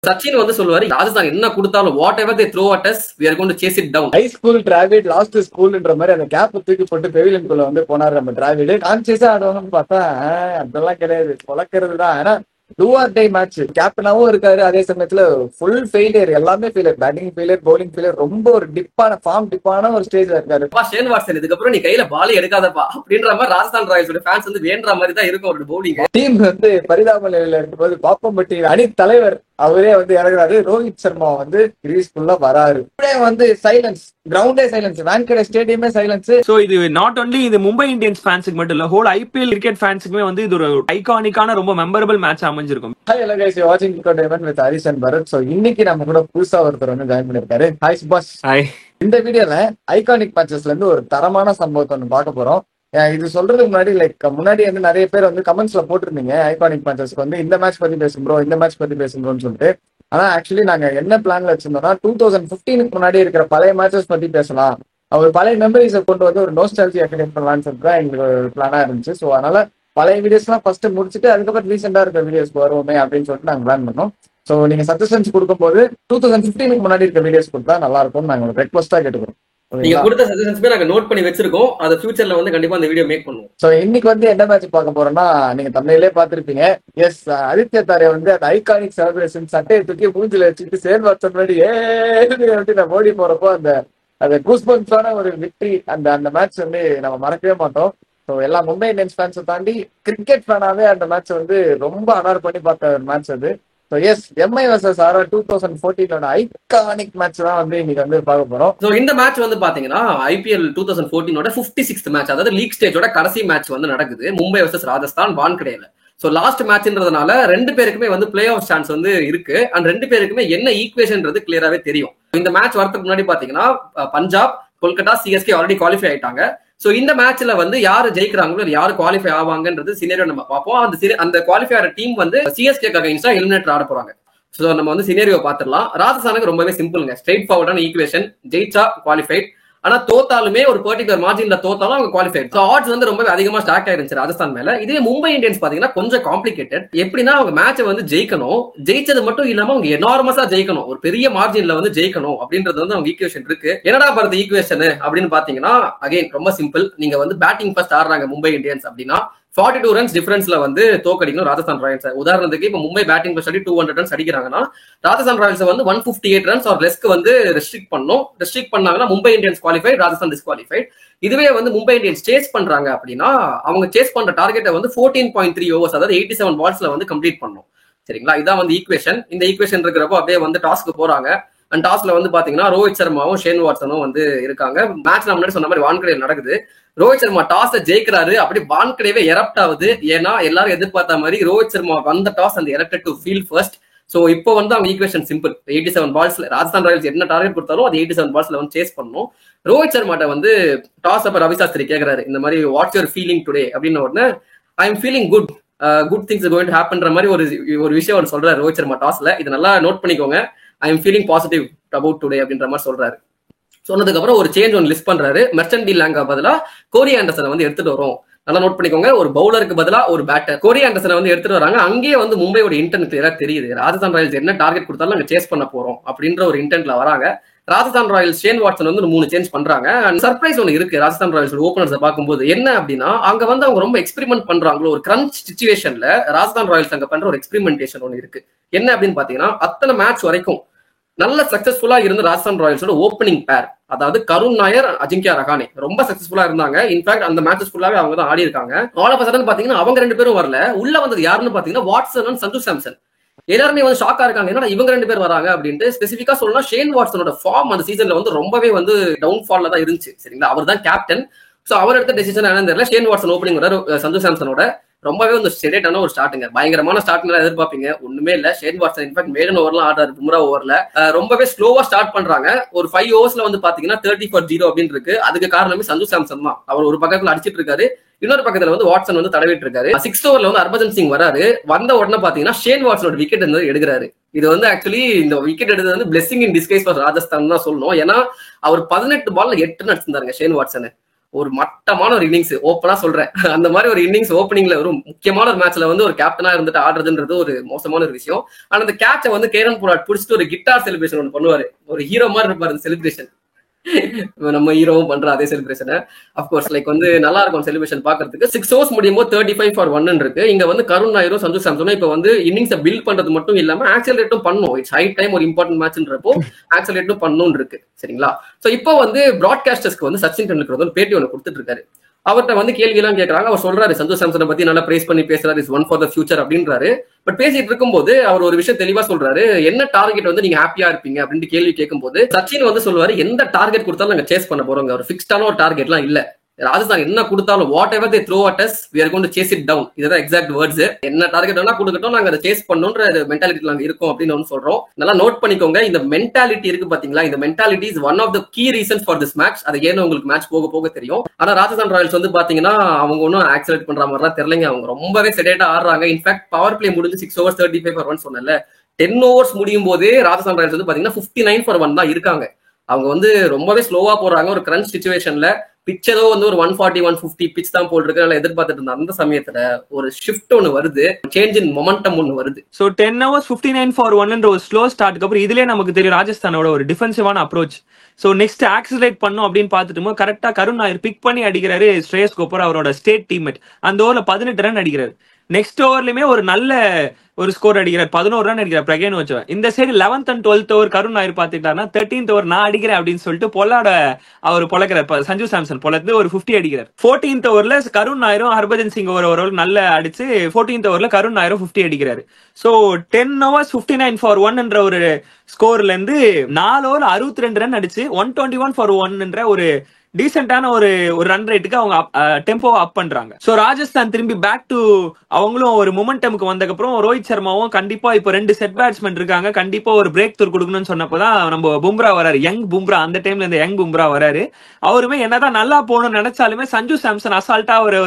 சச்சின் வந்து சொல்லுவாரு, ராஜஸ்தான் என்ன கொடுத்தாலும் whatever they throw at us we are going to chase it down. High school Dravid last ஸ்கூல்ன்ற மாதிரி அந்த கேப் தூக்கி போட்டு பெவிலியனுக்குள்ள வந்து போனாரு நம்ம டிராவிட். கான்சியஸா ஆடுவாங்கன்னு பார்த்தா அதெல்லாம் கிடையாது, பொழக்கிறது தான். ஏன்னா டூ ஆர் டை மேட்ச், கேப்டனாவும் இருக்காரு, அதே சமயத்துல ஃபுல் ஃபெயிலியர், எல்லாமே failure, batting failure, bowling failure, ரொம்ப ஒரு டிப்பான ஒரு ஸ்டேஜ்ல இருக்காரு. ஷேன் வாட்சன் இதுக்கப்புறம் நீ கையில பால் எடுக்காதப்பா அப்படின்ற மாதிரி ராஜஸ்தான் ராயல்ஸோட ஃபேன்ஸ் வந்து வேண்ட மாதிரி தான் இருக்கும் அவரோட பவுலிங். டீம் வந்து பரிதாப நிலையில இருக்கும்போது பாப்பம்பட்டி அணி தலைவர் அவரே வந்து இறங்குறாரு. ரோஹித் சர்மா வந்து கிரீஸ்குள்ள வராரு. வந்து சைலன்ஸ், கிரவுண்டே சைலன்ஸ், வான்கடே ஸ்டேடியமே சைலன்ஸ். சோ இது நாட் ஒன்லி இது மும்பை இந்தியன்ஸ் ஃபேன்ஸுக்கு மட்டும் இல்ல, ஹோல் ஐபிஎல் கிரிக்கெட் ஃபேன்ஸுக்குமே வந்து இது ஒரு ஐகானிக்கான ரொம்ப மெமரபிள் மேட்ச் அமைஞ்சிருக்கும். ஹாய் ஹலோ கைஸ், யூ வாட்சிங் cricket event with Harish and Bharath. So இன்னைக்கு நம்ம கூட புதுசா ஒருத்தர் வந்து ஜாயின் பண்ணிருக்காரு. ஹாய் சுபாஷ். ஹாய். இந்த வீடியோல ஐகானிக் மேட்சஸ்ல இருந்து ஒரு தரமான சம்பவத்தை ஒன்று பார்க்க போறோம். இது சொல்றதுக்கு முன்னாடி முன்னாடி வந்து நிறைய பேர் வந்து கமெண்ட்ஸ்ல போட்டிருந்தீங்க ஐகானிக் மேட்சஸ்க்கு வந்து இந்த மேட்ச் பத்தி பேசும் ப்ரோ, இந்த மேட்ச் பத்தி பேசும் சொல்லிட்டு. ஆனா ஆக்சுவலி நாங்க என்ன பிளான்ல வச்சிருந்தோம்னா 2015 முன்னாடி இருக்கிற பழைய மேட்சஸ் பத்தி பேசலாம், அவர் பழைய மெமரிஸை கொண்டு வந்து ஒரு நோஸ்டாலஜியா கிரியேட் பண்ணலாம்னு சொல்லிட்டு தான் எங்களுக்கு பிளானா இருந்துச்சு. ஸோ அதனால பழைய வீடியோஸ் எல்லாம் ஃபர்ஸ்ட் முடிச்சுட்டு அதுக்கப்புறம் ரீசெண்டா இருக்கிற வீடியோஸ்க்கு வருவோமே அப்படின்னு சொல்லிட்டு நாங்க பிளான் பண்ணோம். ஸோ நீங்க சஜஷன்ஸ் கொடுக்கும்போது 2015 முன்னாடி இருக்க வீடியோஸ் கொடுத்தா நல்லா இருக்கும் நாங்க ஒரு ரெக்வஸ்டா கேட்டுக்கிறோம். நீங்க கொடுத்த சஜஷன்ஸ்மே நாங்க நோட் பண்ணி வச்சிருக்கோம், அது ஃபியூச்சர்ல வந்து கண்டிப்பா அந்த வீடியோ மேக் பண்ணுவோம். சோ இன்னைக்கு வந்து என்ன மேட்ச் பார்க்க போறோம்னா, நீங்க தமிழ்லயே பாத்திருப்பீங்க. எஸ், ஆதித்ய தாரே வந்து அந்த ஐகானிக் செலிப்ரேஷன் சட்டையை தூக்கி மூஞ்சில வச்சுட்டு ஷேன் வாட்சன் முன்னாடி நான் ஓடி போறப்போ அந்த கூஸ்பம்ஸான ஒரு விக்டரி, அந்த மேட்ச் வந்து நம்ம மறக்கவே மாட்டோம். ஸோ எல்லா மும்பை இந்தியன்ஸ் ஃபேன்ஸை தாண்டி கிரிக்கெட் ஃபேனாவே அந்த மேட்ச் வந்து ரொம்ப அனார் பண்ணி பார்த்த ஒரு மேட்ச் அது. So yes, MI versus R 2014 iconic match தான் வந்து இன்னைக்கு வந்து பார்க்க போறோம். ஸோ இந்த மேட்ச் வந்து பாத்தீங்கன்னா ஐபிஎல் 2014 56th மேட்ச், அதாவது லீக் ஸ்டேஜோட கடைசி மேட்ச் வந்து நடக்குது மும்பை வர்சஸ் ராஜஸ்தான் வான்கடேல. ஸோ லாஸ்ட் மேட்ச்ன்றதுனால ரெண்டு பேருக்குமே வந்து பிளே ஆஃப் சான்ஸ் வந்து இருக்கு. அண்ட் ரெண்டு பேருக்குமே என்ன ஈக்குவேஷன்றது கிளியராவே தெரியும். இந்த மேட்ச் வரதுக்கு முன்னாடி பாத்தீங்கன்னா Punjab, Kolkata, CSK already qualify ஆயிட்டாங்க. சோ இந்த மேட்ச்ல வந்து யாரு ஜெயிக்கிறாங்களோ யாரு குவாலிஃபை ஆவாங்கன்றது சினேரியோ நம்ம பார்ப்போம். அந்த குவாலிஃபை ஆகிற டீம் வந்து சிஎஸ்கேக்கு அகைன்ஸ்டா எலிமினேட்டர் ஆட போறாங்க. சோ நம்ம வந்து சினேரியோ பாத்துடலாம். ராஜஸ்தானுக்கு ரொம்பவே சிம்பிள்ங்க, ஸ்ட்ரெயிட் ஃபார்வர்டான ஈக்குவேஷன். ஜெயிச்சா குவாலிஃபைட், ஆனா தோத்தாலுமே ஒரு பர்டிகுலர் மார்ஜின்ல தோத்தாலும் அவங்க குவாலிஃபைட். ஸோ ஆட்ஸ் வந்து ரொம்ப அதிகமா ஸ்டாக் ஆயிருந்துச்சு ராஜஸ்தான் மேல. இதே மும்பை இந்தியன்ஸ் பாத்தீங்கன்னா கொஞ்சம் காம்ப்ளிகேட்டட். எப்படின்னா அவங்க மேட்சை வந்து ஜெயிக்கணும், ஜெயிச்சது மட்டும் இல்லாம அவங்க எனார்மஸா ஜெயிக்கணும், ஒரு பெரிய மார்ஜின்ல வந்து ஜெயிக்கணும் அப்படின்றது வந்து அவங்க ஈக்குவேஷன் இருக்கு. என்னடா பண்றது ஈக்குவேஷன் அப்படின்னு பாத்தீங்கன்னா அகைன் ரொம்ப சிம்பிள். நீங்க வந்து பேட்டிங் ஃபர்ஸ்ட் ஆடுறாங்க மும்பை இந்தியன்ஸ் அப்படின்னா 42 ரன்ஸ் டிஃபரன்ஸ்ல வந்து தோக்கடிக்கணும் ராஜஸ்தான் ராயல்ஸ். உதாரணத்துக்கு இப்ப மும்பை பேட்டிங் ஃபர்ஸ்ட் 200 ரன்ஸ் அடிக்கிறாங்கன்னா ராஜஸ்தான் ராயல்ஸ் வந்து 158 ரன்ஸ் ஆர் லெஸ்க்கு வந்து ரெஸ்ட்ரிக்ட் பண்ணும். ரெஸ்ட்ரிக்ட் பண்ணாங்கன்னா Mumbai Indians qualified, Rajasthan disqualified. இதுவே வந்து மும்பை இந்தியன்ஸ் சேஸ் பண்றாங்க அப்படின்னா அவங்க சேஸ் பண்ற டார்கெட்டை வந்து 14.3 ஓவர்ஸ், அதாவது 87 பால்ஸ்ல வந்து கம்ப்ளீட் பண்ணும். சரிங்களா, இதான் வந்து ஈக்குவேஷன். இந்த ஈக்குவேஷன் இருக்கிறப்போ அப்படியே வந்து டாஸ்க்கு போறாங்க. அண்ட் டாஸ்ல வந்து பாத்தீங்கன்னா ரோஹித் சர்மாவும் ஷேன் வாட்சனும் வந்து இருக்காங்க. மேட்ச் நான் முன்னாடி சொன்ன மாதிரி வான்கடேல நடக்குது. ரோஹித் சர்மா டாஸ் ஜெயிக்கிறாரு, அப்படி வான்கடேவே எரப்ட் ஆகுது. ஏன்னா எல்லாரும் எதிர்பார்த்த மாதிரி ரோஹித் சர்மா வந்த டாஸ் அந்த erupted to field first. So இப்போ வந்து அவங்க ஈக்குவேஷன் சிம்பிள். 87 பால்ஸ்ல ராஜஸ்தான் ராயல்ஸ் என்ன டார்கெட் கொடுத்தாலும் அது 87 பால்ஸ்ல வந்து சேஸ் பண்ணணும். ரோஹித் சர்மாட்ட வந்து டாஸ் அப்ப ரவி சாஸ்திரி கேக்குறாரு, இந்த மாதிரி வாட்ஸ் யுவர் ஃபீலிங் டுடே அப்படின்னு. உடனே I am feeling good, good things going to ஹேப்பன்ற மாதிரி ஒரு விஷயம் அவர் சொல்றாரு ரோஹித் சர்மா டாஸ்ல. இது நல்லா நோட் பண்ணிக்கோங்க. ஐ am feeling positive about today அப்படின்ற மாதிரி சொல்றாரு. சொன்னதுக்கு அப்புறம் ஒரு சேஞ்ச் ஒன்று லிஸ்ட் பண்றாரு. மெர்ச்சன்ட் டி லாங்கா பதிலா கோரி ஆண்டர்சனை வந்து எடுத்துட்டு வரும். நல்லா நோட் பண்ணிக்கோங்க, ஒரு பவுலருக்கு பதிலா ஒரு பேட்டர் கோரி ஆண்டர்சனை வந்து எடுத்துட்டு வராங்க. அங்கேயே வந்து மும்பையோட இன்டென்ட் கிளியரா தெரியுது. ராஜஸ்தான் ராயல்ஸ் என்ன டார்கெட் கொடுத்தாலும் அங்க சேஸ் பண்ண போறோம் அப்படின்ற ஒரு இன்டென்ட்ல வராங்க. ராஜஸ்தான் ராயல்ஸ் ஷேன் வாட்சன் வந்து 3 சேஞ்ச் பண்றாங்க. அண்ட் சர்ப்ரைஸ் ஒன்று இருக்கு ராஜஸ்தான் ராயல்ஸ் ஓபனர்ஸ் பார்க்கும்போது. என்ன அப்படின்னா அங்க வந்து அவங்க ரொம்ப எக்ஸ்பெரிமெண்ட் பண்றாங்களோ, ஒரு கிரன்ச் சிச்சுவேஷன்ல ராஜஸ்தான் ராயல்ஸ் அங்க பண்ற ஒரு எக்ஸ்பெரிமெண்டேஷன் ஒன்று இருக்கு. என்ன அப்படின்னு பாத்தீங்கன்னா அத்தனை மேட்ச் வரைக்கும் நல்ல சக்சஸ்ஃபுல்லா இருந்த ராஜஸ்தான் ராயல்ஸோட ஓப்பனிங் பேர், அதாவது கருண் நாயர், அஜிங்கியா ரஹானே ரொம்ப சக்சஸ்ஃபுல்லா இருந்தாங்க. இன்ஃபேக்ட் அந்த மேட்சஸ் ஃபுல்லாவே அவங்க தான் ஆடி இருக்காங்க. ஆல் ஆஃப் அ சடன் பாத்தீங்கன்னா அவங்க 2 பேரும் வரல. உள்ள வந்தது யாருன்னு பாத்தீங்கன்னா வாட்சன் அண்ட் சஞ்சு சாம்சன். எல்லாருமே வந்து ஷாக்கா இருக்காங்க, என்னடா இவங்க 2 பேர் வராங்க அப்படின்ட்டு. ஸ்பெசிஃபிக்கா சொல்லணும்னா ஷேன் வாட்சனோட ஃபார்ம் அந்த சீசன்ல வந்து ரொம்பவே வந்து டவுன்ஃபால்ல தான் இருந்துச்சு. சரிங்களா, அவர் தான் கேப்டன். சோ அவர் எடுத்த டெசிஷன் என்னன்னு தெரியல. ஷேன் வாட்சன் ஓப்பனிங் வர சஞ்சு சாம்சனோட ரொம்பவே வந்து ஸ்டேட்டான ஒரு ஸ்டார்டிங்க, பயங்கரமான ஸ்டார்டிங் எதிர்பார்ப்பீங்க. ஒண்ணுமே இல்ல. ஷேன் வாட்சன் இன்ஃபேக்ட் மேடன் ஓவர்லாம் ஆடுறாரு, பும்ரா ஓவர்ல ரொம்பவே ஸ்லோவா ஸ்டார்ட் பண்றாங்க. ஒரு 5 ஓவர்ஸ்ல வந்து பாத்தீங்கன்னா 30 for 0 அப்படின்னு இருக்கு. அதுக்கு காரணமே சஞ்சு சாம்சன் தான். அவர் ஒரு பக்கத்துல அடிச்சிட்டு இருக்காரு, இன்னொரு பக்கத்துல வந்து வாட்சன் வந்து தடவிட்டு இருக்காரு. 6th ஓவர்ல வந்து ஹர்பஜன் சிங் வராரு. வந்த உடனே பாத்தீங்கன்னா ஷேன் வாட்சனோட விக்கெட் வந்து எடுக்கிறாரு. இது வந்து ஆக்சுவலி இந்த விக்கெட் எடுத்தது வந்து blessing in disguise for Rajasthan தான் சொல்லணும். ஏன்னா அவர் 18 பால்ல 8 ரன் அடிச்சிருந்தாருங்க ஷேன் வாட்சன். ஒரு மட்டமான ஒரு இன்னிங்ஸ் ஓப்பனா சொல்றேன். அந்த மாதிரி ஒரு இன்னிங்ஸ் ஓப்பனிங்ல ஒரு முக்கியமான ஒரு மேட்ச்ல வந்து ஒரு கேப்டனா இருந்துட்டு ஆடுறதுன்றது ஒரு மோசமான ஒரு விஷயம். ஆனா அந்த கேட்சை வந்து கேரன் போராட் பிடிச்சிட்டு ஒரு கிட்டார் செலிப்ரேஷன் ஒன்று பண்ணுவாரு. ஒரு ஹீரோ மாதிரி இருப்பாரு அந்த செலிப்ரேஷன். நம்ம ஹீரோவும் பண்ற அதே செலிப்ரேஷன் அப்கோர்ஸ் லைக் வந்து நல்லா இருக்கும் செலிப்ரேஷன் பாக்குறதுக்கு. 6 overs முடியும் போது 35 for 1 இருக்கு. இங்க வந்து கருண் நாயரும் சஞ்சு சாம்சனும் இப்ப வந்து இன்னிங்ஸை பில்ட் பண்றது மட்டும் இல்லாம ஆக்சலரேட்டும் பண்ணும். இட்ஸ் ஹை டைம், ஒரு இம்பார்ட்டன்ட் மேட்ச்ன்றப்போ ஆக்சலரேட்டும் பண்ணணும் இருக்கு. சரிங்களா? சோ இப்போ வந்து பிராட்காஸ்டர்ஸ்க்கு வந்து சச்சின் டெண்டுல்கர் வந்து பேட்டி ஒன்று கொடுத்துட்டு இருக்காரு. அவர்கிட்ட வந்து கேள்வி எல்லாம் கேட்கறாங்க. அவர் சொல்றாரு சஞ்சு சாம்சனை பத்தி நல்லா பிரைஸ் பண்ணி பேசுறாரு, is one for the future அப்படின்றாரு. பட் பேசிட்டு இருக்கும்போது அவர் ஒரு விஷயம் தெளிவா சொல்றாரு, என்ன டார்கெட் வந்து நீங்க ஹாப்பியா இருப்பீங்க அப்படின்னு கேள்வி கேட்கும்போது சச்சின் வந்து சொல்லுவாரு, எந்த டார்கெட் கொடுத்தாலும் நாங்க சேஸ் பண்ண போறோங்க, ஒரு ஃபிக்ஸ்டான ஒரு டார்கெட்லாம் இல்ல. ராஜஸ்தான் என்ன கொடுத்தாலும் whatever they throw at us we are going to chase it down. இதுதான் எக்ஸாக்ட் வேர்ட்ஸ். என்ன டார்கெட் வேணா கொடுக்கட்டும், நாங்க அதை சேஸ் பண்ணணும்ன்ற மென்டாலிட்டி நாங்க இருக்கோம் அப்படின்னு வந்து சொல்றோம். நல்லா நோட் பண்ணிக்கோங்க, இந்த மென்டாலிட்டி இருக்கு பாத்தீங்களா, இந்த mentality is one of the key reasons for this match. அது ஏன்னு உங்களுக்கு மேட்ச் போக போக தெரியும். ஆனா ராஜஸ்தான் ராயல்ஸ் வந்து பாத்தீங்கன்னா அவங்க ஒன்னும் ஆக்சலேட் பண்ற மாதிரி தான் தெரியலங்க. அவங்க ரொம்பவே செடேட்டா ஆடுறாங்க. இன்ஃபேக்ட் பவர் பிளே முடிஞ்சு 6 overs 35 for 1 சொன்னல, 10 overs முடியும் போதே ராஜஸ்தான் ராயல்ஸ் வந்து பாத்தீங்கன்னா 59 for 1 தான் இருக்காங்க. அவங்க வந்து ரொம்பவே ஸ்லோவா போறாங்க. ஒரு கிரன்ச் சிச்சுவேஷன்ல பிச் ஏதோ வந்து ஒரு 140 150 பிச் தான் போட்டுருக்கு. நல்லா எதிர்பார்த்துட்டு இருந்த அந்த சமயத்துல ஒரு ஷிஃப்ட் ஒன்னு வருது, சேஞ்ச் இன் மொமெண்டம் ஒன்னு வருது. சோ 10 overs 59 for 1 ஒரு ஸ்லோ ஸ்டார்ட்க்கு அப்புறம் இதுலயே நமக்கு தெரியும் ராஜஸ்தானோட ஒரு டிஃபென்சிவான அப்ரோச். சோ நெக்ஸ்ட் ஆக்சிலரேட் பண்ணும் அப்படின்னு பாத்துட்டு கரெக்டா கருண் நாயர் பிக் பண்ணி அடிக்கிறாரு. ஸ்ரேயஸ் கோப்பர் அவரோட ஸ்டேட் டீம்மேட் அந்த ஓவர்ல 18 ரன் அடிக்கிறாரு. நெக்ஸ்ட் ஓவர்லயுமே ஒரு நல்ல ஒரு ஸ்கோர் அடிக்கிறார், 11 ரன் அடிக்கிறார் பிரகேன் வச்சு. இந்த side 11th and 12th over Karun Nair பாத்துக்கிட்டாருன்னா 13th ஓவர் நான் அடிக்கிறேன் அப்படின்னு சொல்லிட்டு பொல்லாட அவர் பொழக்கிறார். சஞ்சு சாம்சன் பொலந்து ஒரு 50 அடிக்கிறார். 14th ஓவர்ல கருண் நாயரும் ஹர்பஜன் சிங் ஓவர் நல்ல அடிச்சு 14th ஓவர்ல கருண் நாயரும் 50 அடிக்கிறாரு. சோ 10 overs 59 for 1 ஒரு ஸ்கோர்ல இருந்து 4 ஓவர் 62 ரன் அடிச்சு 121 for 1 ஒரு டீசென்டான ஒரு ரன் ரேட்டுக்கு அவங்க டெம்போவை அப் பண்றாங்க. சோ ராஜஸ்தான் திரும்பி பேக் டு அவங்களும் ஒரு மொமெண்டமுக்கு வந்ததுக்கப்புறம் ரோஹித் சர்மாவும் கண்டிப்பா இப்போ 2 செட் பேட்ஸ்மேன் இருக்காங்க, கண்டிப்பா ஒரு பிரேக் த்ரூ கொடுக்கணும்னு சொன்னப்பதான் நம்ம பும்ரா வராரு, யங் பும்ரா. அந்த டைம்ல இந்த யங் பும்ரா வராரு. அவருமே என்னதான் நல்லா போகணும்னு நினைச்சாலுமே சஞ்சு சாம்சன் அசால்ட்டா ஒரு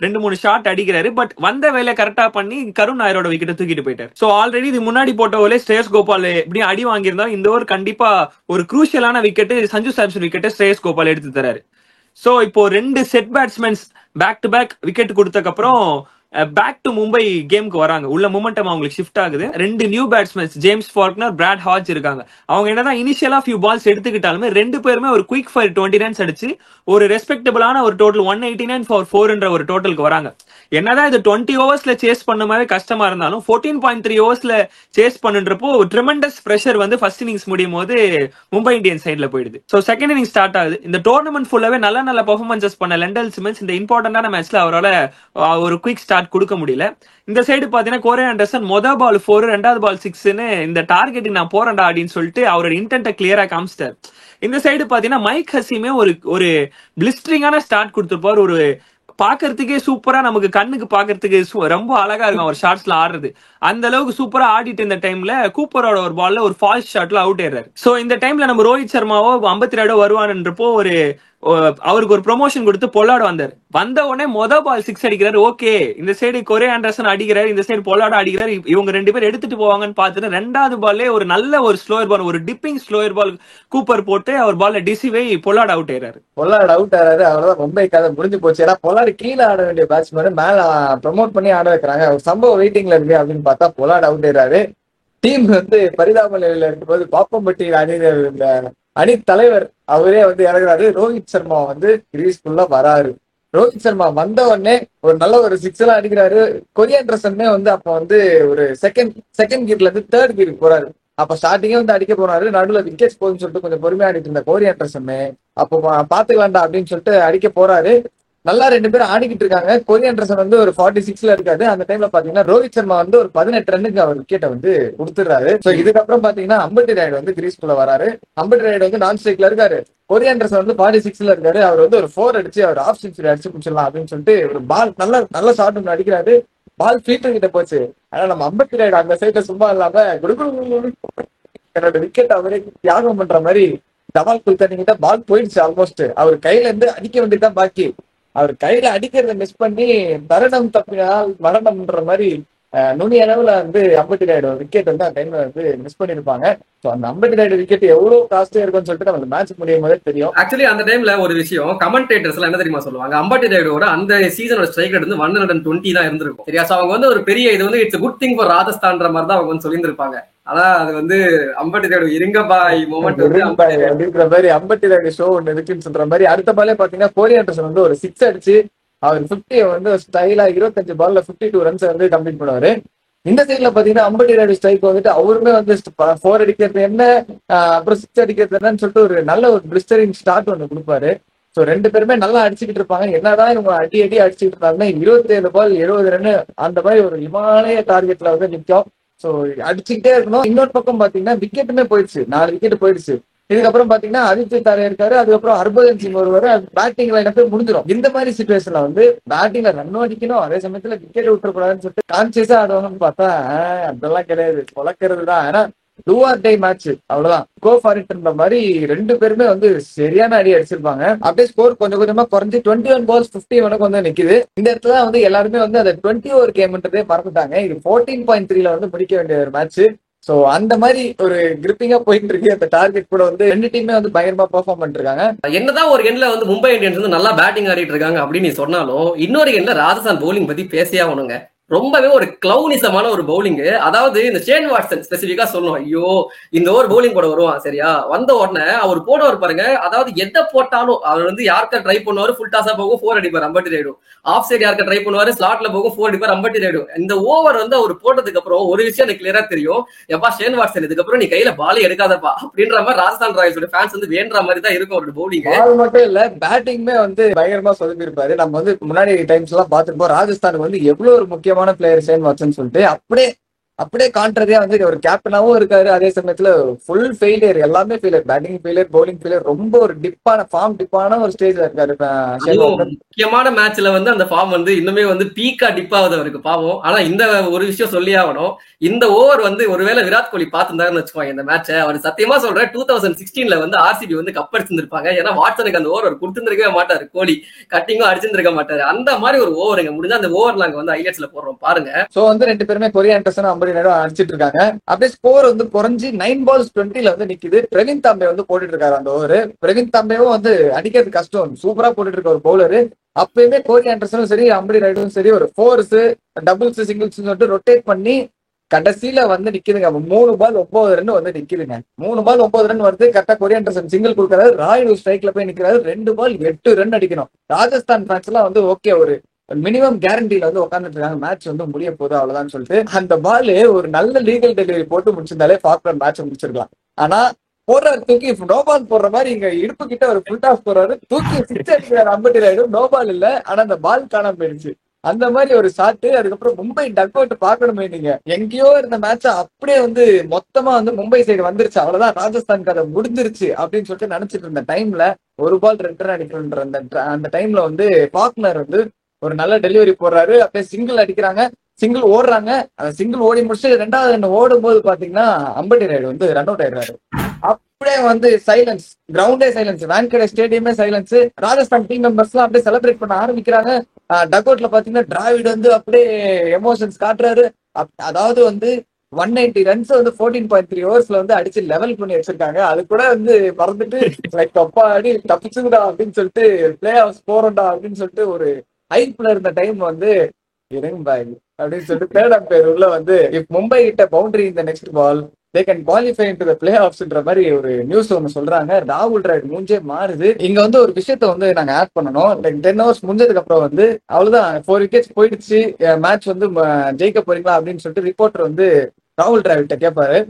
2-3 ஷாட் அடிக்கிறாரு. பட் வந்த வேலையை கரெக்டா பண்ணி கருண் நாயரோட விக்கெட்டை தூக்கிட்டு போயிட்டாரு. சோ ஆல்ரெடி இது முன்னாடி போட்ட ஓவர்ல ஸ்ரேயஸ் கோபால் இப்படி அடி வாங்கியிருந்தா இந்த ஓவர் கண்டிப்பா ஒரு குரூஷியலான விக்கெட் சஞ்சு சாம்சன் விக்கெட்டை ஸ்ரேயஸ் கோபால் எடுத்து தராரு. சோ இப்போ 2 set batsmens back to back wicket கொடுத்ததுக்கு அப்புறம் பேக் டு மும்பை கேமுக்கு வராங்க. உள்ள மொமெண்டம் அவங்களுக்கு ஷிஃப்ட் ஆகுது. 2 new batsmens James Faulkner, Brad Hodge இருக்காங்க. அவங்க என்னதான் இனிஷியலா ஃபியூ பால்ஸ் எடுத்துக்கிட்டாலுமே 2 பேருமே ஒரு குயிக் ஃபயர் 20 ரன்ஸ் அடிச்சு ஒரு ரெஸ்பெக்டபிளான ஒரு டோட்டல் 189 for 4 ஒரு டோட்டலுக்கு வராங்க. என்னதான் இது 20 ஓவர்ஸ்ல சேஸ் பண்ணுமாவே கஷ்டமா இருந்தாலும் 14.3 ஓவர்ஸ்ல சேஸ் பண்ணுன்றப்போ ட்ரெமெண்டஸ் பிரஷர் வந்து ஃபர்ஸ்ட் இன்னிங்ஸ் முடியும் போது மும்பை இந்தியன்ஸ் சைட்ல போயிடுது. சோ செகண்ட் இன்னிங்ஸ் ஸ்டார்ட் ஆகுது. இந்த டோர்னமெண்ட் ஃபுல்லாவே நல்ல பெர்ஃபார்மன்சஸ் பண்ண லெண்டல் சிமன்ஸ் இந்த இம்பார்ட்டன்டான மேட்ச்ல அவரால் ஒரு குயிக் ஸ்டார்ட் கொடுக்க முடியல. இந்த சைடு பாத்தீங்கன்னா கோரே ஆண்டர்சன் மொதல் பால் 4 2வது பால் 6ன்னு இந்த டார்கெட்டுக்கு நான் போறேன்டா அப்படின்னு சொல்லிட்டு அவரோட இன்டென்ட்டை கிளியரா காமிச்சிட்டார். இந்த சைடு பாத்தீங்கன்னா மைக் ஹசிமே ஒரு பிளிஸ்டரிங்கான ஸ்டார்ட் கொடுத்துருப்பார். ஒரு பாக்குறதுக்கே சூப்பரா, நமக்கு கண்ணுக்கு பாக்குறதுக்கு ரொம்ப அழகா இருக்கும் அவர் ஷாட்ஸ்ல ஆடுறது. அந்த அளவுக்கு சூப்பரா ஆடிட்டு இந்த டைம்ல கூப்பரோட ஒரு பால்ல ஒரு ஃபால்ஸ் ஷாட்ல அவுட் ஆயிடுறாரு. சோ இந்த டைம்ல நம்ம ரோஹித் சர்மாவோ 52 வருவான்றப்போ அவருக்கு ஒரு ப்ரொமோஷன் கொடுத்து பொல்லாட வந்தார். வந்த உடனே மொதல் பால் 6 அடிக்கிறாரு. ஓகே, இந்த சைடு கொரே ஆண்டர்சன் அடிக்கிறாரு, இந்த சைடு பொல்லாட அடிக்கிறாரு. இவங்க 2 பேர் எடுத்துட்டு போவாங்கன்னு பார்த்துட்டு 2வது பால்லே ஒரு நல்ல ஒரு ஸ்லோயர் பால், ஒரு டிப்பிங் ஸ்லோயர் பால் கூப்பர் போட்டு அவர் பால்ல டிசிவை பொல்லாட அவுட் ஆயிறாரு. பொல்லாட் அவுட் ஆறாரு. அவ்வளவுதான் மும்பை கதை முடிஞ்சு போச்சு. ஏன்னா பொல்லாட் கீழே ஆட வேண்டிய பேட்ஸ்மேன் மேல ப்ரமோட் பண்ணி ஆட வைக்கிறாங்க. ஒரு சம்பவம் வெயிட்டிங்ல இருக்கு அப்படின்னு பார்த்தா பொல்லாட் அவுட் ஆயிறாரு. டீம் வந்து பரிதாப நிலையில இருக்கும்போது பாப்பம்பட்டி அணி தலைவர் அவரே வந்து இறங்குறாரு. ரோஹித் சர்மா வந்து கிரீஸ்குள்ள வராரு. ரோஹித் சர்மா வந்த உடனே ஒரு நல்ல ஒரு 6 எல்லாம் அடிக்கிறாரு. கொரி ஆண்டர்சனுமே வந்து அப்ப வந்து ஒரு செகண்ட் கீர்ல இருந்து 3rd கீருக்கு போறாரு. அப்ப ஸ்டார்டிங்கே வந்து அடிக்க போறாரு. நடுவில் விக்கெட்ஸ் போகுதுன்னு சொல்லிட்டு கொஞ்சம் பொறுமையா ஆடிட்டு இருந்த கோரி ஆண்டர்சன் அப்போ பாத்துக்கலாம்டா அப்படின்னு சொல்லிட்டு அடிக்க போறாரு. நல்லா 2 பேரும் ஆடிக்கிட்டு இருக்காங்க. கொரி ஆண்டர்சன் வந்து ஒரு 46ல இருக்காரு. அந்த டைம்ல பாத்தீங்கன்னா ரோஹித் சர்மா வந்து ஒரு 18 ரன்னுக்கு அவர் விக்கெட்டை வந்து கொடுத்துறாரு. சோ இதுக்கப்புறம் பாத்தீங்கன்னா அம்பட்டி ராய்டு வந்து கிரீஸ்குள்ள வராரு. அம்பட்டி ராய்டு வந்து நான் ஸ்ட்ரைக்ல இருக்காரு. கொரி ஆண்டர்சன் வந்து 46ல இருக்காரு. அவர் வந்து ஒரு 4 அடிச்சு அவர் ஆஃப் செஞ்சுரி அடிச்சு முடிச்சிடலாம் அப்படின்னு சொல்லிட்டு ஒரு பால் நல்ல ஷாட் ஒன்று அடிக்கிறாரு. பால் ஃபீல்டர் கிட்ட போச்சு. ஆனா நம்ம அம்பட்டி ராய்டு அந்த சைட்ல சும்மா இல்லாம என்னோட விக்கெட் அவரே தியாகம் பண்ற மாதிரி தவால் குல்கர்னி கிட்ட பால் போயிடுச்சு. ஆல்மோஸ்ட் அவர் கையில இருந்து அடிக்க வேண்டியதுதான் பாக்கி. அவர் கையில அடிக்கிறத மிஸ் பண்ணி தருணம் தப்பினால் மரணம்ன்ற மாதிரி நுனி அளவுல வந்து 52 விக்கெட் வந்து அந்த டைம்ல வந்து மிஸ் பண்ணிருப்பாங்க. ஸோ அந்த 52 விக்கெட் எவ்வளவு காஸ்ட்லியா இருக்கும்னு சொல்லிட்டு நம்ம மேட்ச் முடியும் போதே தெரியும். ஆக்சுவலி அந்த டைம்ல ஒரு விஷயம் கமெண்டேட்டர்ஸ் எல்லாம் என்ன தெரியுமா சொல்லுவாங்க, அம்பட்டி ராயுடோட அந்த சீசனோட ஸ்ட்ரைக் ரேட் வந்து 120 தான் இருந்திருக்கும். சரியா? சோ அவங்க வந்து ஒரு பெரிய இது வந்து இட்ஸ் குட் திங் ஃபார் ராஜஸ்தான்ற மாதிரி தான் அவங்க வந்து சொல்லியிருந்திருப்பாங்க. ஆனா அது வந்து அம்பட்டி ராயுடு இருங்கபாய் மூமெண்ட் அப்படின்ற மாதிரி அம்பட்டி ராயுடு ஷோ ஒன்று இருக்குன்னு சொல்ற மாதிரி அடுத்த பாலே பாத்தீங்கன்னா கோரி ஆண்டர்சன் வந்து ஒரு 6 அடிச்சு அவர் 50 வந்து ஸ்டைலா 25 பால்ல 52 ரன்ஸ் வந்து கம்ப்ளீட் பண்ணுவாரு. இந்த சைட்ல பாத்தீங்கன்னா அம்பட்டி ராயுடு ஸ்ட்ரைக் வந்துட்டு அவருமே வந்து 4 அடிக்கிறது என்ன அப்புறம் 6 அடிக்கிறது என்னன்னு சொல்லிட்டு ஒரு நல்ல ஒரு பிளிஸ்டரிங் ஸ்டார்ட் ஒன்று கொடுப்பாரு. ஸோ 2 பேருமே நல்லா அடிச்சுக்கிட்டு இருப்பாங்க. என்னதான் இவங்க அடி அடிச்சுக்கிட்டு இருந்தாங்கன்னா 27 பால் 70 ரன் அந்த மாதிரி ஒரு இமாலய டார்கெட்ல வந்து நிற்கும். ஸோ அடிச்சுக்கிட்டே இருக்கணும். இன்னொரு பக்கம் பாத்தீங்கன்னா விக்கெட்டுமே போயிடுச்சு, 4 விக்கெட் போயிடுச்சு. இதுக்கப்புறம் பாத்தீங்கன்னா ஆதித்ய தாரே இருக்காரு, அதுக்கப்புறம் ஹர்பஜன் சிங் ஒருவர், பேட்டிங் லைன் போய் முடிஞ்சிடும். இந்த மாதிரி சிச்சுவேஷன்ல வந்து பேட்டிங்ல ரன்னும் அடிக்கணும், அதே சமயத்துல விக்கெட் விட்டுறக்கூடாதுன்னு சொல்லிட்டு கான்சியஸா ஆடுவாங்கன்னு பார்த்தா அதெல்லாம் கிடையாது, பொழக்கிறது தான். ஏன்னா டூ ஆர் டை மேட்ச், அவ்வளவுதான், கோ ஃபார் இட்ன்ற மாதிரி 2 பேருமே வந்து சரியான அடி அடிச்சிருப்பாங்க. அப்படியே ஸ்கோர் கொஞ்சம் கொஞ்சமா குறைஞ்சு 21 balls 50 வரைக்கும் வந்து நிக்குது. இந்த இடத்துல வந்து எல்லாருமே வந்து அந்த 20 ஓவர் கேம்ன்றதே மறந்துட்டாங்க. இது 14.3 வந்து முடிக்க வேண்டிய ஒரு மேட்ச். சோ அந்த மாதிரி ஒரு கிரிப்பிங்கா போயிட்டு இருக்கு. அந்த டார்கெட் கூட வந்து 2 டீமே வந்து பயங்கரமா பெர்ஃபார்ம் பண்ணிட்டு இருக்காங்க. என்னதான் ஒரு எண்ட்ல வந்து மும்பை இந்தியன்ஸ் வந்து நல்லா பேட்டிங் ஆடிட்டு இருக்காங்க அப்படின்னு நீ சொன்னாலும் இன்னொரு எண்ட்ல ராஜஸ்தான் பவுலிங் பத்தி பேசியே ஆகணுங்க. ரொம்பவே ஒரு கிளவுனிசமான ஒரு பவுலிங். அதாவது இந்த ஷேன் வாட்சன் ஸ்பெசிபிக்கா சொல்லணும், ஐயோ இந்த ஓவர் பவுலிங் போட வருவான், சரியா? வந்த உடனே அவர் போடுவார் பாருங்க, அதாவது எதை போட்டாலும் அவர் வந்து யாருக்கா ட்ரை பண்ணுவாரு, ஃபுல் டாஸா போகும் 4 அடிப்பார் அம்பட்டி ராயுடு, ஆஃப் சைடு யாருக்கா ட்ரை பண்ணுவாரு, ஸ்லாட்ல போகும் 4 அடிப்பார் அம்பட்டி ராயுடு. இந்த ஓவர் வந்து அவர் போட்டதுக்கு அப்புறம் ஒரு விஷயம் எனக்கு கிளியரா தெரியும், எப்பா ஷேன் வாட்சன் இதுக்கப்புறம் நீ கையில பாலே எடுக்காதப்பா அப்படின்ற மாதிரி ராஜஸ்தான் ராயல்ஸோட ஃபேன்ஸ் வந்து வேண்ட மாதிரி தான் இருக்கும் அவரோட பவுலிங். அது மட்டும் இல்ல, பேட்டிங்குமே வந்து பயங்கரமா சொதப்பி இருப்பாரு. நம்ம வந்து முன்னாடி டைம்ஸ் எல்லாம் பார்த்துருப்போம் ராஜஸ்தானுக்கு வந்து எவ்வளவு ஒரு முக்கியமான பிளேயர் ஷேன் வாட்சன் சொல்லிட்டு அப்படியே கான்ட்ரரியா வந்து ஒரு கேப்டனாவும் இருக்காரு, அதே சமயத்துல ஃபுல் ஃபெயிலியர், எல்லாமே failure, batting failure, bowling failure, ரொம்ப ஒரு டிப்பான ஒரு ஸ்டேஜ்ல இருக்காரு. முக்கியமான மேட்ச்ல வந்து அந்த ஃபார்ம் வந்து இன்னுமே வந்து பீக்கா டிப் ஆகுது அவருக்கு, பாவம். ஆனா இந்த ஒரு விஷயம் சொல்லி ஆகணும், இந்த ஓவர் வந்து ஒருவேளை விராட் கோலி பார்த்திருந்தாருன்னு வச்சுக்கோங்க இந்த மேட்சை, அவர் சத்தியமா சொல்றேன் 2016 வந்து ஆர்சிபி வந்து கப் அடிச்சிருந்திருப்பாங்க. ஏன்னா வாட்சனுக்கு அந்த ஓவர் கொடுத்துருக்கவே மாட்டாரு, கோலி கட்டிங்கும் அடிச்சிருந்திருக்க மாட்டாரு. அந்த மாதிரி ஒரு ஓவர் எங்க முடிஞ்சா அந்த ஓவர் நாங்க வந்து ஹைலைட்ஸ்ல போடுறோம் பாருங்க. சோ வந்து 2 பேருமே கொரி ஆண்டர்சன் அம்பட்டி ராயுடு அடிச்சிட்டு இருக்காங்க. அப்படியே ஸ்கோர் வந்து குறைஞ்சி 9 balls 20 வந்து நிக்குது. பிரவீன் தாம்பே வந்து போட்டுட்டு இருக்காரு அந்த ஓவர். பிரவீன் தாம்பேவும் வந்து அடிக்கிறது கஷ்டம், சூப்பரா போட்டுட்டு இருக்க ஒரு பவுலரு. அப்பயுமே கோரி ஆண்டர்சனும் சரி அம்பட்டி ராயுடும் சரி ஒரு 4s டபுள்ஸ் சிங்கிள்ஸ் சொல்லிட்டு ரொட்டேட் பண்ணி கடைசியில வந்து நிக்குதுங்க. 3 பால் 9 ரன் வந்து நிக்குதுங்க. 3 பால் 9 ரன் வருது. கரெக்டா கொரி ஆண்டர்சன் சிங்கிள் கொடுக்கறாரு, ராயுடு ஸ்ட்ரைக்ல போய் நிக்கிறாரு. 2 பால் 8 ரன் அடிக்கணும். ராஜஸ்தான் ஃபேன்ஸ் எல்லாம் வந்து ஓகே, ஒரு மினிமம் கேரண்டில வந்து உட்காந்துட்டு இருக்காங்க, மேட்ச் வந்து முடிய போகுது அவ்வளவுதான் சொல்லிட்டு அந்த பால் ஒரு நல்ல லீகல் டெலிவரி போட்டு முடிச்சிருந்தாலே ஃபாக்னர் மேட்ச் முடிச்சிருக்கலாம். ஆனா போடுறாரு தூக்கி நோபால் போடுற மாதிரி இங்க இடுப்பு கிட்ட ஒரு ஃபுல் டாஸ் போடுறாரு, தூக்கி சிக்ஸ் அடிக்கிறாரு அம்பட்டி ராயுடு. நோபால் இல்ல, ஆனா அந்த பால் காணாம போயிடுச்சு. அந்த மாதிரி ஒரு ஷாட். அதுக்கப்புறம் மும்பை டக் அவுட் பார்க்கணுமே, நீங்க எங்கேயோ இருந்த மேட்ச் அப்படியே வந்து மொத்தமா வந்து மும்பை சைடு வந்துருச்சு, அவ்வளவுதான் ராஜஸ்தானுக்கு அதை முடிஞ்சிருச்சு அப்படின்னு சொல்லிட்டு நினைச்சிட்டு இருந்த டைம்ல ஒரு பால் 2 ரன் அடிக்கணுன்ற அந்த டைம்ல வந்து ஃபாக்னர் வந்து ஒரு நல்ல டெலிவரி போடுறாரு. அப்படியே சிங்கிள் அடிக்கிறாங்க, சிங்கிள் ஓடுறாங்க. அந்த சிங்கிள் ஓடி முடிச்சு 2வது ரன் ஓடும் போது பாத்தீங்கன்னா அம்பட்டி ராயுடு வந்து ரன் அவுட் ஆயிடுறாரு. அப்படியே வந்து சைலன்ஸ், கிரவுண்டே சைலன்ஸ், வான்கடே ஸ்டேடியமே சைலன்ஸ். ராஜஸ்தான் டீம் மெம்பர்ஸ் எல்லாம் அப்படியே செலிப்ரேட் பண்ண ஆரம்பிக்கிறாங்க. டக் அவுட்ல பாத்தீங்கன்னா டிராவிட் வந்து அப்படியே எமோஷன்ஸ் காட்டுறாரு. அதாவது வந்து 190 ரன்ஸ் வந்து 14.3 ஓவர்ஸ்ல வந்து அடிச்சு லெவல் பண்ணி வச்சிருக்காங்க. அது கூட வந்து மறந்துட்டு லைக் அப்பா அடி தப்பிச்சுடா அப்படின்னு சொல்லிட்டு பிளே ஆஃப் போறோம்டா அப்படின்னு சொல்லிட்டு ஒரு ஹைப்ல இருந்த டைம் வந்து பாய் அப்படின்னு சொல்லிட்டு 3rd umpire உள்ள வந்து இப் மும்பை கிட்ட பவுண்டரி இந்த next ball they can qualify into the play ஆஃப்ஸ்ன்ற மாதிரி ஒரு நியூஸ் ஒன்று சொல்றாங்க. ராகுல் டிராவிட் மூஞ்சே மாறுது. இங்க வந்து ஒரு விஷயத்த வந்து நாங்க ஆட் பண்ணணும். லைக் 10 hours முடிஞ்சதுக்கு அப்புறம் வந்து அவ்வளவுதான் 4 wickets போயிடுச்சு, மேட்ச் வந்து ஜெயிக்க போறீங்களா அப்படின்னு சொல்லிட்டு ரிப்போர்ட்டர் வந்து ராகுல் டிராவிட்ட கேட்பாரு.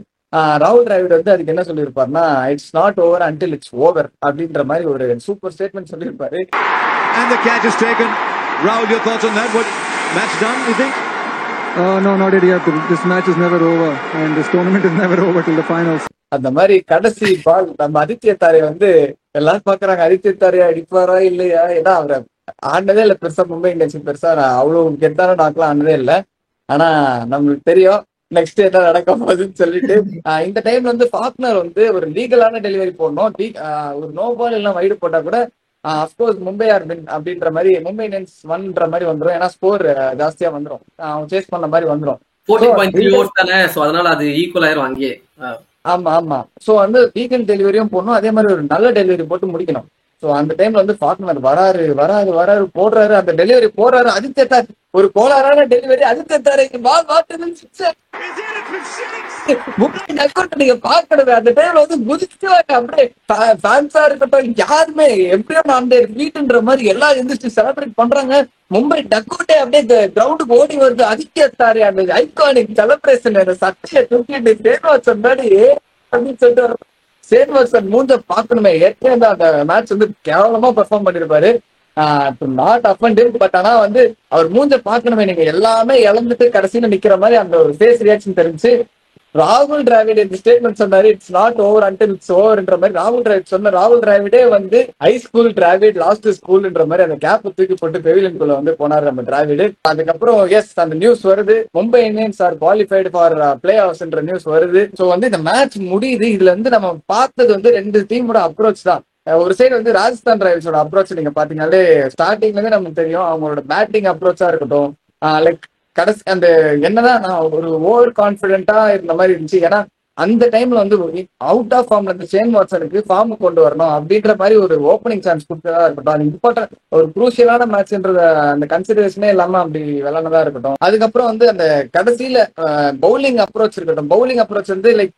ராகுல் டிராவிட் வந்து அதுக்கு என்ன சொல்லியிருப்பாருன்னா, it's not over until it's over அப்படின்ற மாதிரி ஒரு சூப்பர் ஸ்டேட்மெண்ட் சொல்லியிருப்பாரு. And the catch is taken. Rahul, your thoughts on that? What match done, you think? No, not yet. This match is never over, and this tournament is never over till the finals. அந்த மாதிரி கடைசி பால் நம்ம ஆதித்ய தாரே வந்து எல்லாரும் பாக்குறாங்க, ஆதித்ய தாரே அடிப்பாரா இல்லையா, ஏன்னா அவரை ஆனதே இல்லை பெருசா, மும்பை இந்தியன்ஸ் பெருசா அவ்வளவு கெத்தான நாக்கெல்லாம் ஆனதே இல்லை. ஆனா நம்மளுக்கு தெரியும் நெக்ஸ்ட் என்ன நடக்க போகுதுன்னு சொல்லிட்டு இந்த டைம்ல வந்து ஃபாக்னர் வந்து ஒரு லீகலான டெலிவரி போடணும். ஒரு நோ பால் எல்லாம் வைடு போட்டா கூட அப்கோர்ஸ் மும்பை ஆர் வின் அப்படின்ற மாதிரி, மும்பை இந்தியன்ஸ் 1ன்ற மாதிரி வந்துடும். ஏன்னா ஸ்கோர் ஜாஸ்தியா வந்துடும், அவன் சேஸ் பண்ண மாதிரி வந்துடும். 14.3 ஓவர்ஸ் தானே, சோ அதனால அது ஈக்குவல் ஆயிரும் அங்கேயே. ஆமா ஆமா. சோ வந்து வீக்கெண்ட் டெலிவரியும் போடணும், அதே மாதிரி ஒரு நல்ல டெலிவரி போட்டு முடிக்கணும். சோ அந்த டைம்ல வந்து ஃபார்ட்னர் வராரு வராரு வராரு போடுறாரு, அந்த டெலிவரி போடுறாரு, ஆதித்யா ஒரு கோளாறான டெலிவரி, ஆதித்யா நீங்க பாக்கணும். அந்த டைம்ல வந்து குதிச்சு அப்படியே ஃபேன்ஸா இருக்கட்டும் யாருமே எப்படியோ அந்த வீட்டுன்ற மாதிரி எல்லாம் எந்திரிச்சு செலிப்ரேட் பண்றாங்க. மும்பை டக்கோட்டே அப்படியே கிரவுண்டுக்கு ஓடி வருது. ஆதித்யா தாரே அந்த ஐகானிக் செலிப்ரேஷன் சட்டையை தூக்கிட்டு சேன்வாட்சன் மாதிரி அப்படின்னு சொல்லிட்டு சேன்வாட்சன் மூஞ்ச பாக்கணுமே. ஏற்கனவே அந்த மேட்ச் வந்து கேவலமா பெர்ஃபார்ம் பண்ணிருப்பாரு. நாட் அஃபண்டட், பட் ஆனா வந்து அவர் மூஞ்ச பாக்கணுமே. நீங்க எல்லாமே இழந்துட்டு கடைசியில நிக்கிற மாதிரி அந்த ஒரு ஃபேஸ் ரியாக்ஷன் தெரிஞ்சு. ராகுல் டிராவிட் இந்த ஸ்டேட்மெண்ட் சொன்னாரு, it's not over until it's ஓவர்ன்ற மாதிரி. ராகுல் டிராவிட் சொன்ன ராகுல் டிராவிடே வந்து ஹை ஸ்கூல் டிராவிட் லாஸ்ட் ஸ்கூல்ன்ற மாதிரி அந்த கேப் தூக்கி போட்டு பெவிலியனுக்குள்ள வந்து போனாரு நம்ம டிராவிட். அதுக்கப்புறம் எஸ் அந்த நியூஸ் வருது, Mumbai Indians are qualified for play ஆஃப்ஸ்ன்ற நியூஸ் வருது. ஸோ வந்து இந்த மேட்ச் முடியுது. இதுல வந்து நம்ம பார்த்தது வந்து ரெண்டு டீமோட அப்ரோச் தான். ஒரு சைடு வந்து ராஜஸ்தான் ராயல்ஸோட அப்ரோச் நீங்க பாத்தீங்கன்னாலே ஸ்டார்டிங்ல இருந்து நமக்கு தெரியும். அவங்களோட பேட்டிங் அப்ரோச்சா இருக்கட்டும், லைக் கடைசி அந்த என்னதான் நான் ஒரு ஓவர் கான்பிடென்டா இருந்த மாதிரி இருந்துச்சு. ஏன்னா அந்த டைம்ல வந்து அவுட் ஆஃப் ஃபார்ம்ல இருந்து ஷேன் வாட்சனுக்கு ஃபார்ம் கொண்டு வரணும் அப்படின்ற மாதிரி ஒரு ஓப்பனிங் சான்ஸ் கொடுத்ததா இருக்கட்டும், அது இம்பார்ட்டன்ட் ஒரு குரூஷியலான மேட்ச்ன்றத அந்த கன்சிடரேஷனே இல்லாம அப்படி விளையாடுனதா இருக்கட்டும். அதுக்கப்புறம் வந்து அந்த கடைசியில பவுலிங் அப்ரோச் இருக்கட்டும், பவுலிங் அப்ரோச் வந்து லைக்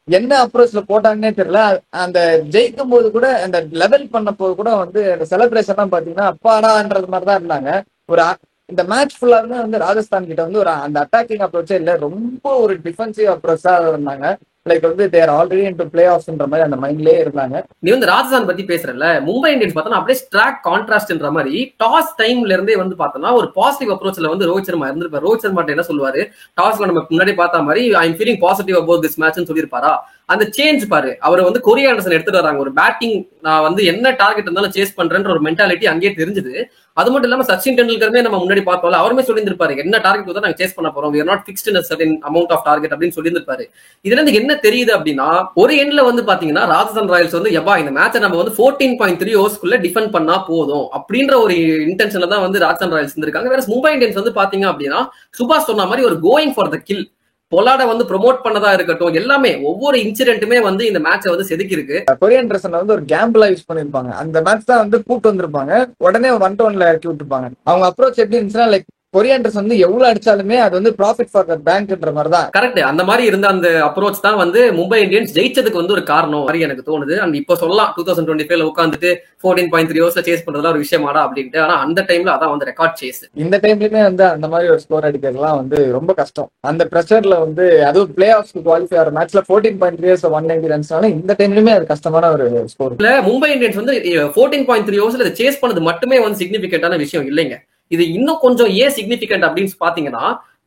என்ன அப்ரோச்ல போட்டாங்கன்னே தெரியல. அந்த ஜெயிக்கும் போது கூட அந்த லெவல் பண்ண போது கூட வந்து அந்த செலிப்ரேஷன் எல்லாம் பாத்தீங்கன்னா அப்பாடான்றது மாதிரி தான் இருந்தாங்க. ஒரு இந்த மேட்ச் ஃபுல்லாவே வந்து ராஜஸ்தான் கிட்ட வந்து ஒரு அந்த அட்டாக்கிங் அப்ரோச்சே இல்ல, ரொம்ப ஒரு டிஃபென்சிவ் அப்ரோச்சா இருந்தாங்க. லைக் வந்து தேர் ஆல்ரெடி இன்டு பிளே ஆஃப்ஸ்ன்ற மாதிரி அந்த மைண்ட்லயே இருந்தாங்க. நீ வந்து ராஜஸ்தான் பத்தி பேசுறல, மும்பை இந்தியன்ஸ் பார்த்தோம்னா அப்படியே ஸ்ட்ராக் கான்ட்ராஸ்ட்ன்ற மாதிரி டாஸ் டைம்ல இருந்தே வந்து பார்த்தோம்னா ஒரு பாசிட்டிவ் அப்ரோச்ல வந்து ரோஹித் சர்மா இருந்திருப்பாரு. ரோஹித் சர்மா என்ன சொல்லுவாரு, டாஸ்ல நம்ம முன்னாடி பார்த்த மாதிரி I am feeling positive about this மேட்ச்னு சொல்லியிருப்பாரா. அந்த சேஞ்ச் பாரு, அவர் வந்து கொரி ஆண்டர்சன் எடுத்துட்டு வராங்க. ஒரு பேட்டிங் நான் வந்து என்ன டார்கெட் இருந்தாலும் சேஸ் பண்றேன்ற ஒரு மென்டாலிட்டி அங்கேயே தெரிஞ்சது. அது மட்டும் இல்லாம சச்சின் டெண்டுல்கருமே நம்ம முன்னாடி பார்த்தோம்ல, அவருமே சொல்லியிருப்பாரு என்ன டார்கெட் வந்து நாங்க சேஸ் பண்ண போறோம், we are not fixed in a certain amount of target அப்படின்னு சொல்லியிருப்பாரு. இதுல இருந்து என்ன தெரியுது அப்படின்னா, ஒரு எண்ட்ல வந்து பாத்தீங்கன்னா ராஜஸ்தான் ராயல்ஸ் வந்து எப்பா இந்த மேட்சை நம்ம வந்து 14.3 ஓவர்ஸ்க்குள்ள டிஃபெண்ட் பண்ணா போதும் அப்படின்ற ஒரு இன்டென்ஷன்ல தான் வந்து ராஜஸ்தான் ராயல்ஸ் இருந்திருக்காங்க. வேற மும்பை இந்தியன்ஸ் வந்து பாத்தீங்க அப்படின்னா சுபாஷ் சொன்ன மாதிரி ஒரு கோயிங் ஃபார் த கில், பொலாட வந்து ப்ரொமோட் பண்ணதா இருக்கட்டும், எல்லாமே ஒவ்வொரு இன்சிடென்ட்டுமே வந்து இந்த மேட்சை வந்து செதுக்கி இருக்கு. கொரி ஆண்டர்சன் வந்து ஒரு கேம்பிளா யூஸ் பண்ணிருப்பாங்க. அந்த மேட்ச் தான் வந்து கூட்டு வந்திருப்பாங்க, உடனே 1-1ல இறக்கி விட்டுருப்பாங்க. அவங்க அப்ரோச் எப்படி இருந்துச்சுன்னா லைக் கொரி ஆண்டர்சன் வந்து எவ்வளவு அடிச்சாலுமே அது வந்து ப்ராஃபிட் ஃபார் த பேங்க்ன்ற மாதிரி தான். கரெக்ட், அந்த மாதிரி இருந்த அந்த அப்ரோச் தான் வந்து மும்பை இந்தியன்ஸ் ஜெயிச்சதுக்கு வந்து ஒரு காரணம் மாதிரி எனக்கு தோணுது. அண்ட் இப்போ சொல்லலாம் 2025ல உட்காந்துட்டு 14.3 ஓவர்ஸ்ல சேஸ் பண்றதுல ஒரு விஷயமாடா அப்படின்ட்டு. ஆனா அந்த டைம்ல அதான் வந்து ரெக்கார்ட் சேஸ். இந்த டைம்லயுமே வந்து அந்த மாதிரி ஒரு ஸ்கோர் அடிக்கிறதுலாம் வந்து ரொம்ப கஷ்டம். அந்த பிரஷர்ல வந்து அதுவும் பிளே ஆஃப்ஸ்க்கு குவாலிஃபை ஆகிற மேட்ச்ல 14.3 190 ரன்ஸ்னால இந்த டைம்லயுமே அது கஷ்டமான ஒரு ஸ்கோர். மும்பை இந்தியன்ஸ் வந்து 14.3 ஓவர்ஸ்ல சேஸ் பண்ணது மட்டுமே வந்து சிக்னிபிகண்டான விஷயம் இல்லைங்க. இது இன்னும் கொஞ்சம் ஏன் சிக்னிபிகண்ட் அப்படின்னு பாத்தீங்கன்னா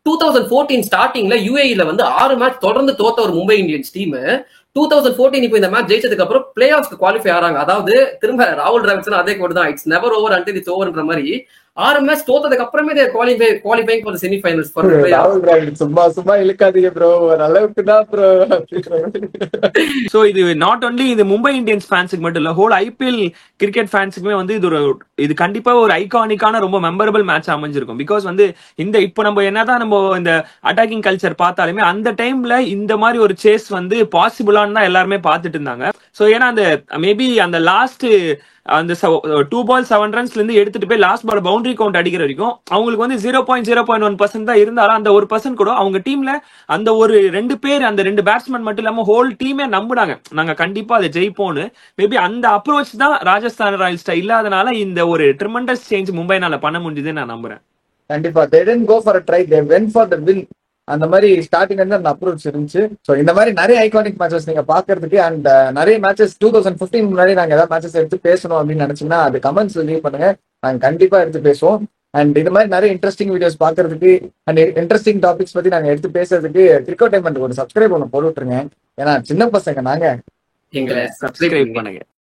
2014 ஸ்டார்டிங்ல யுஏஇல வந்து 6 மேட்ச் தொடர்ந்து தோத்த ஒரு மும்பை இந்தியன்ஸ் டீம் 2014 இப்போ இந்த மேட்ச் ஜெயிச்சதுக்கு அப்புறம் பிளே ஆஃப்ஸ்க்கு குவாலிஃபை ஆறாங்க. அதாவது திரும்ப ராகுல் டிராவிட் அதே கோட் தான், it's never over until it's ஓவர்ன்ற மாதிரி 6 மேட்ச் தோத்ததுக்கு அப்புறமே குவாலிஃபைங் ஃபார் செமிஃபைனல்ஸ். ராகுல் டிராவிட் சும்மா இழுக்காதீங்க ப்ரோ, ஒரு அளவுக்கு தான் ப்ரோ. சோ இது நாட் ஒன்லி இது மும்பை இந்தியன்ஸ் ஃபேன்ஸுக்கு மட்டும் இல்ல, ஹோல் ஐபிஎல் கிரிக்கெட் ஃபேன்ஸுக்குமே வந்து இது கண்டிப்பா ஒரு ஐகானிக்கான ரொம்ப மெமரபிள் மேட்ச் அமைஞ்சிருக்கும். பிகாஸ் வந்து இந்த இப்போ நம்ம என்னதான் நம்ம இந்த அட்டாக்கிங் கல்ச்சர் பார்த்தாலுமே அந்த டைம்ல இந்த மாதிரி ஒரு சேஸ் வந்து பாசிபிளான்னு தான் எல்லாருமே பார்த்துட்டு இருந்தாங்க. சோ ஏன்னா அந்த மேபி அந்த லாஸ்ட் அந்த 2 ball 7 runsல இருந்து எடுத்துட்டு போய் லாஸ்ட் பால் பவுண்டரி கவுண்ட் அடிக்கிற வரைக்கும் அவங்களுக்கு வந்து 0.01% தான் இருந்தாலும் அந்த 1% கூட அவங்க டீம்ல அந்த ஒரு 2 பேர் அந்த 2 பேட்ஸ்மேன் மட்டும் இல்லாம ஹோல் டீமே நம்பினாங்க நாங்க கண்டிப்பா அதை ஜெயிப்போம்னு. மேபி அந்த அப்ரோச் தான் ராஜஸ்தான் ராயல்ஸ் இல்லாதனால இந்த ஒரு ட்ரிமெண்டஸ் சேஞ்ச் மும்பைனால பண்ண முடிஞ்சதுன்னு நான் நம்புறேன். கண்டிப்பா they didn't go for a try, they went for the win. அந்த மாதிரி ஸ்டார்டிங் வந்து அந்த அப்ரோச் இருந்துச்சு. ஸோ இந்த மாதிரி நிறைய ஐகானிக் மேட்சஸ் நீங்க பாக்குறதுக்கு அண்ட் நிறைய மேட்சஸ் 2015 முன்னாடி நாங்க ஏதாவது மேட்சஸ் எடுத்து பேசணும் அப்படின்னு நினைச்சோம்னா அது கமெண்ட்ஸ் லீவ் பண்ணுங்க, நாங்க கண்டிப்பா எடுத்து பேசுவோம். அண்ட் இது மாதிரி நிறைய இன்ட்ரெஸ்டிங் வீடியோஸ் பாக்குறதுக்கு அண்ட் இன்ட்ரெஸ்டிங் டாபிக்ஸ் பத்தி நாங்க எடுத்து பேசுறதுக்கு கிரிக்கெட் டைம் ஒரு சப்ஸ்கிரைப் ஒன்று போட்டு விட்டுருங்க. ஏன்னா சின்ன பசங்க நாங்க, எங்களை சப்ஸ்கிரைப் பண்ணுங்க.